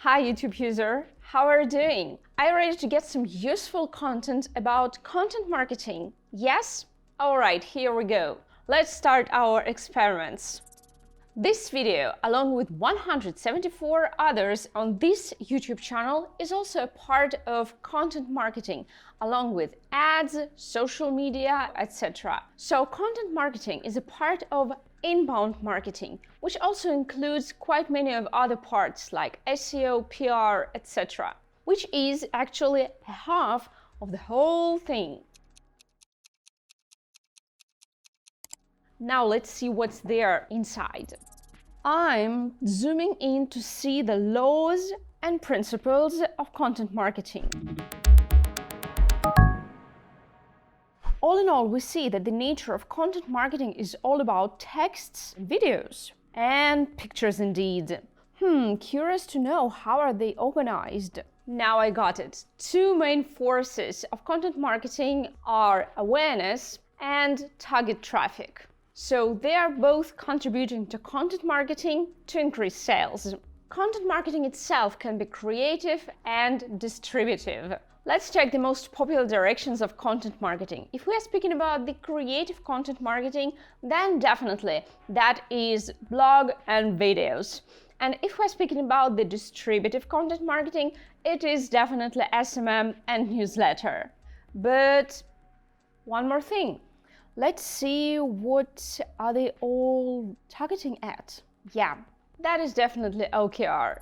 Hi YouTube user, how are you doing? Are you ready to get some useful content about content marketing? Yes? Alright, here we go. Let's start our experiments. This video, along with 174 others on this YouTube channel, is also a part of content marketing, along with ads, social media, etc. So content marketing is a part of inbound marketing, which also includes quite many of other parts like SEO, PR, etc., which is actually half of the whole thing. Now let's see what's there inside. I'm zooming in to see the laws and principles of content marketing. All in all, we see that the nature of content marketing is all about texts, videos, and pictures indeed. Curious to know how are they organized? Now I got it. Two main forces of content marketing are awareness and target traffic. So they are both contributing to content marketing to increase sales. Content marketing itself can be creative and distributive. Let's check the most popular directions of content marketing. If we are speaking about the creative content marketing, then definitely that is blog and videos. And if we're speaking about the distributive content marketing, it is definitely SMM and newsletter. But one more thing. Let's see what are they all targeting at. Yeah, that is definitely OKR.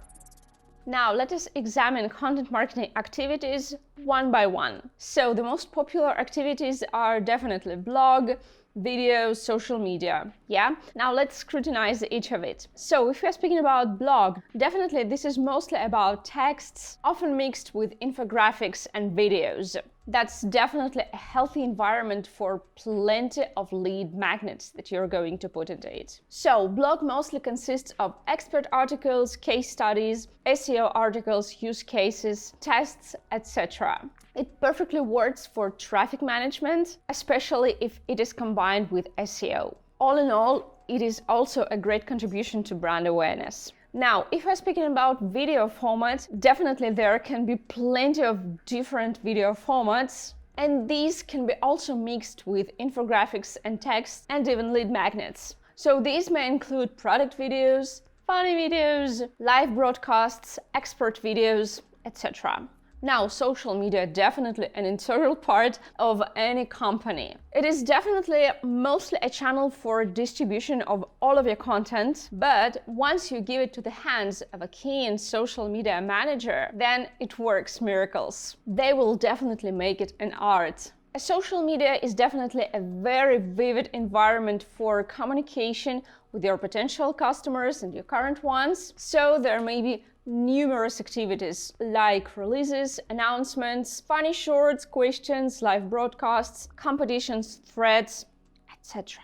Now let us examine content marketing activities one by one. So the most popular activities are definitely blog, video, social media. Yeah, now let's scrutinize each of it. So if we're speaking about blog, definitely this is mostly about texts, often mixed with infographics and videos. That's definitely a healthy environment for plenty of lead magnets that you're going to put into it. So blog mostly consists of expert articles, case studies, SEO articles, use cases, tests, etc. It perfectly works for traffic management, especially if it is combined with SEO. All in all, it is also a great contribution to brand awareness. Now, if we're speaking about video formats, definitely there can be plenty of different video formats, and these can be also mixed with infographics and text and even lead magnets. So these may include product videos, funny videos, live broadcasts, expert videos, etc. Now, social media definitely an integral part of any company. It is definitely mostly a channel for distribution of all of your content, but once you give it to the hands of a keen social media manager, then it works miracles. They will definitely make it an art. A social media is definitely a very vivid environment for communication with your potential customers and your current ones. So there may be numerous activities like releases, announcements, funny shorts, questions, live broadcasts, competitions, threads, etc.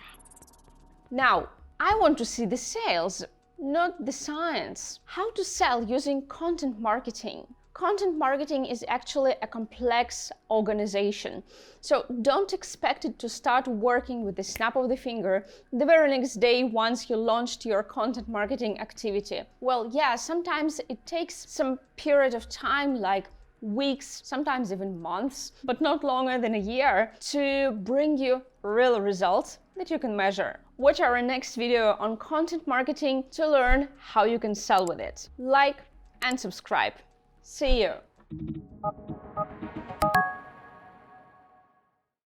Now, I want to see the sales, not the science. How to sell using content marketing. Content marketing is actually a complex organization, so don't expect it to start working with the snap of the finger the very next day once you launched your content marketing activity. Well, yeah, sometimes it takes some period of time, like weeks, sometimes even months, but not longer than a year, to bring you real results that you can measure. Watch our next video on content marketing to learn how you can sell with it. Like and subscribe. See you!